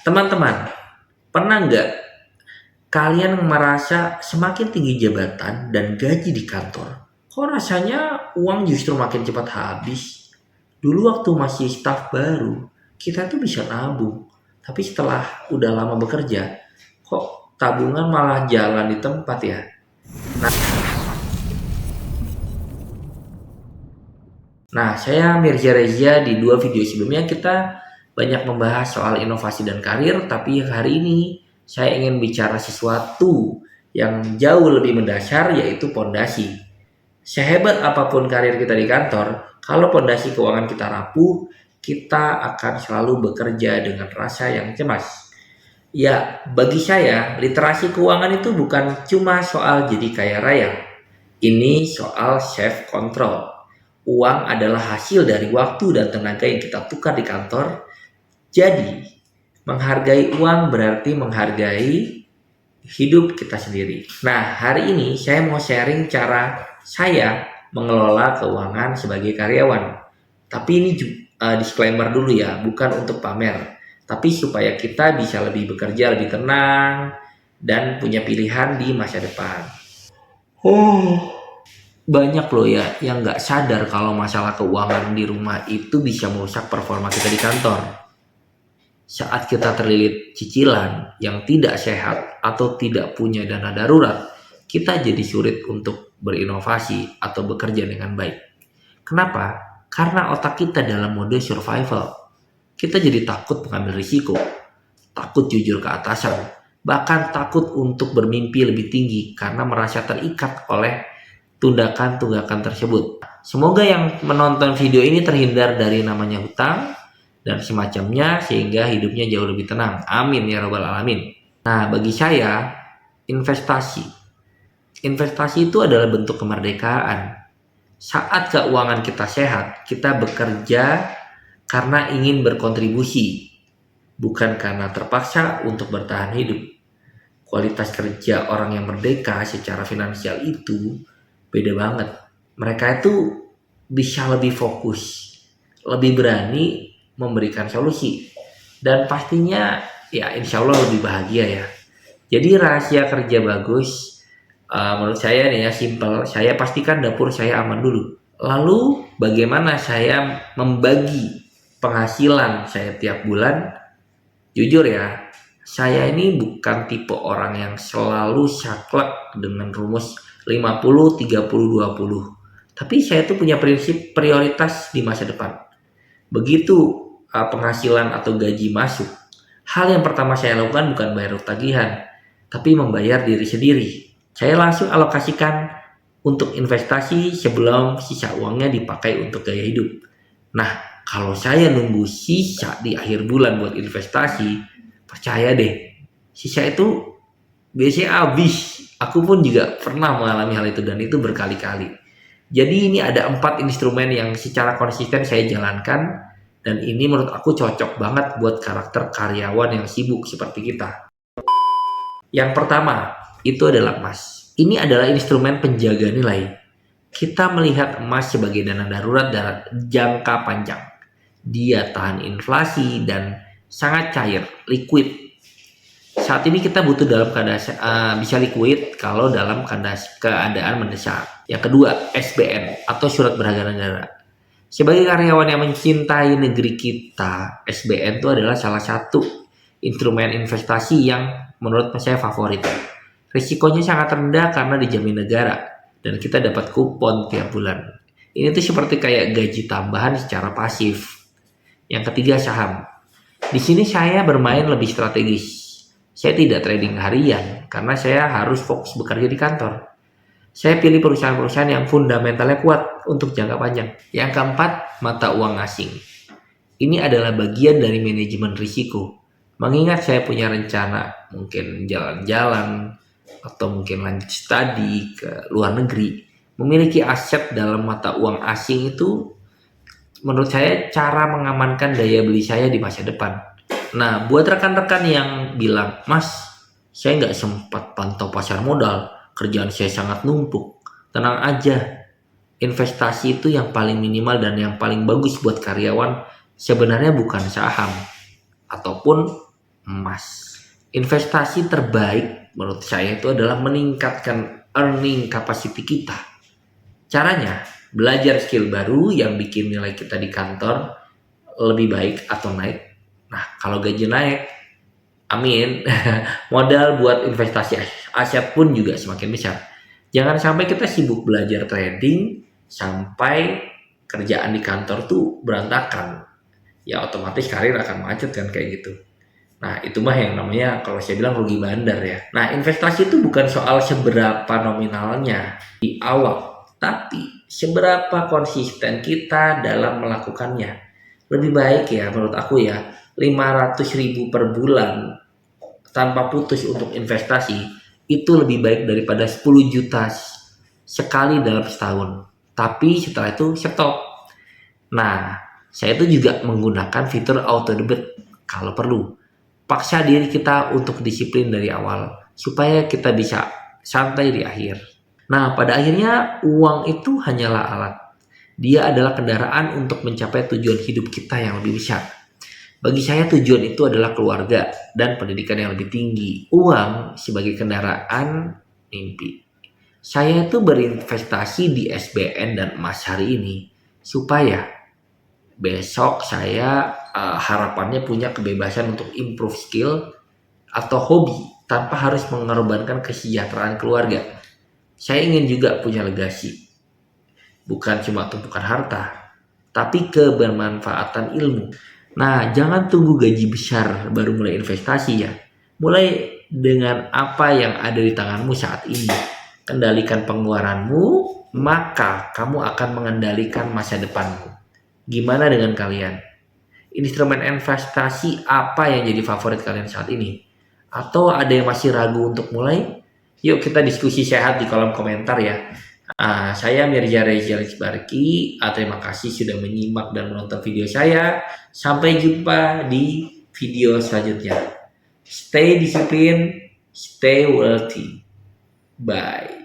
Teman-teman, pernah nggak kalian merasa semakin tinggi jabatan dan gaji di kantor, kok rasanya uang justru makin cepat habis? Dulu waktu masih staf baru, kita tuh bisa nabung. Tapi setelah udah lama bekerja, kok tabungan malah jalan di tempat ya? Nah, saya Mirza Reza. Di dua video sebelumnya kita banyak membahas soal inovasi dan karir, tapi hari ini saya ingin bicara sesuatu yang jauh lebih mendasar, yaitu pondasi. Sehebat apapun karir kita di kantor, kalau pondasi keuangan kita rapuh, kita akan selalu bekerja dengan rasa yang cemas. Ya, bagi saya, literasi keuangan itu bukan cuma soal jadi kaya raya. Ini soal self control. Uang adalah hasil dari waktu dan tenaga yang kita tukar di kantor. Jadi, menghargai uang berarti menghargai hidup kita sendiri. Nah, hari ini saya mau sharing cara saya mengelola keuangan sebagai karyawan. Tapi ini disclaimer dulu ya, bukan untuk pamer. Tapi supaya kita bisa lebih bekerja lebih tenang dan punya pilihan di masa depan. Banyak loh ya yang nggak sadar kalau masalah keuangan di rumah itu bisa merusak performa kita di kantor. Saat kita terlilit cicilan yang tidak sehat atau tidak punya dana darurat, kita jadi sulit untuk berinovasi atau bekerja dengan baik. Kenapa? Karena otak kita dalam mode survival. Kita jadi takut mengambil risiko, takut jujur ke atasan, bahkan takut untuk bermimpi lebih tinggi karena merasa terikat oleh tunggakan-tunggakan tersebut. Semoga yang menonton video ini terhindar dari namanya hutang dan semacamnya sehingga hidupnya jauh lebih tenang. Amin ya robbal alamin. Nah, bagi saya investasi. Investasi itu adalah bentuk kemerdekaan. Saat keuangan kita sehat, kita bekerja karena ingin berkontribusi, bukan karena terpaksa untuk bertahan hidup. Kualitas kerja orang yang merdeka secara finansial itu beda banget. Mereka itu bisa lebih fokus, lebih berani memberikan solusi, dan pastinya ya insya Allah lebih bahagia ya. Jadi rahasia kerja bagus, menurut saya nih ya simple. Saya pastikan dapur saya aman dulu. Lalu bagaimana saya membagi penghasilan saya tiap bulan? Jujur ya, saya ini bukan tipe orang yang selalu saklek dengan rumus 50 30 20. Tapi saya tuh punya prinsip prioritas di masa depan. Begitu penghasilan atau gaji masuk, hal yang pertama saya lakukan bukan bayar tagihan, tapi membayar diri sendiri. Saya langsung alokasikan untuk investasi sebelum sisa uangnya dipakai untuk gaya hidup. Nah, kalau saya nunggu sisa di akhir bulan buat investasi, percaya deh, sisa itu biasanya habis. Aku pun juga pernah mengalami hal itu dan itu berkali-kali. Jadi ini ada 4 instrumen yang secara konsisten saya jalankan dan ini menurut aku cocok banget buat karakter karyawan yang sibuk seperti kita. Yang pertama, itu adalah emas. Ini adalah instrumen penjaga nilai. Kita melihat emas sebagai dana darurat dalam jangka panjang. Dia tahan inflasi dan sangat cair, liquid. Saat ini kita butuh dalam keadaan bisa liquid kalau dalam keadaan mendesak. Yang kedua, SBN atau surat berharga negara. Sebagai karyawan yang mencintai negeri kita, SBN itu adalah salah satu instrumen investasi yang menurut saya favorit. Risikonya sangat rendah karena dijamin negara dan kita dapat kupon tiap bulan. Ini tuh seperti kayak gaji tambahan secara pasif. Yang ketiga, saham. Di sini saya bermain lebih strategis. Saya tidak trading harian karena saya harus fokus bekerja di kantor. Saya pilih perusahaan-perusahaan yang fundamentalnya kuat untuk jangka panjang. Yang keempat, mata uang asing. Ini adalah bagian dari manajemen risiko. Mengingat saya punya rencana mungkin jalan-jalan atau mungkin lanjut studi ke luar negeri, memiliki aset dalam mata uang asing itu menurut saya cara mengamankan daya beli saya di masa depan. Nah, buat rekan-rekan yang bilang, Mas, saya nggak sempat pantau pasar modal, kerjaan saya sangat numpuk. Tenang aja, investasi itu yang paling minimal dan yang paling bagus buat karyawan sebenarnya bukan saham ataupun emas. Investasi terbaik menurut saya itu adalah meningkatkan earning capacity kita. Caranya, belajar skill baru yang bikin nilai kita di kantor lebih baik atau naik. Nah, kalau gaji naik, amin, modal buat investasi aset pun juga semakin besar. Jangan sampai kita sibuk belajar trading sampai kerjaan di kantor tuh berantakan. Ya otomatis karir akan macet kan kayak gitu. Nah, itu mah yang namanya kalau saya bilang rugi bandar ya. Nah, investasi itu bukan soal seberapa nominalnya di awal, tapi seberapa konsisten kita dalam melakukannya. Lebih baik ya menurut aku ya, 500.000 per bulan tanpa putus untuk investasi itu lebih baik daripada 10 juta sekali dalam setahun. Tapi setelah itu stop. Nah, saya itu juga menggunakan fitur auto debit kalau perlu. Paksa diri kita untuk disiplin dari awal supaya kita bisa santai di akhir. Nah, pada akhirnya uang itu hanyalah alat. Dia adalah kendaraan untuk mencapai tujuan hidup kita yang lebih besar. Bagi saya tujuan itu adalah keluarga dan pendidikan yang lebih tinggi. Uang sebagai kendaraan mimpi. Saya itu berinvestasi di SBN dan emas hari ini supaya besok saya harapannya punya kebebasan untuk improve skill atau hobi tanpa harus mengorbankan kesejahteraan keluarga. Saya ingin juga punya legasi, bukan cuma tumpukan harta, tapi kebermanfaatan ilmu. Nah, jangan tunggu gaji besar baru mulai investasi ya. Mulai dengan apa yang ada di tanganmu saat ini. Kendalikan pengeluaranmu, maka kamu akan mengendalikan masa depanmu. Gimana dengan kalian? Instrumen investasi apa yang jadi favorit kalian saat ini? Atau ada yang masih ragu untuk mulai? Yuk kita diskusi sehat di kolom komentar ya. Saya Mirza Reza Barki. Terima kasih sudah menyimak dan menonton video saya. Sampai jumpa di video selanjutnya. Stay disiplin, stay wealthy. Bye.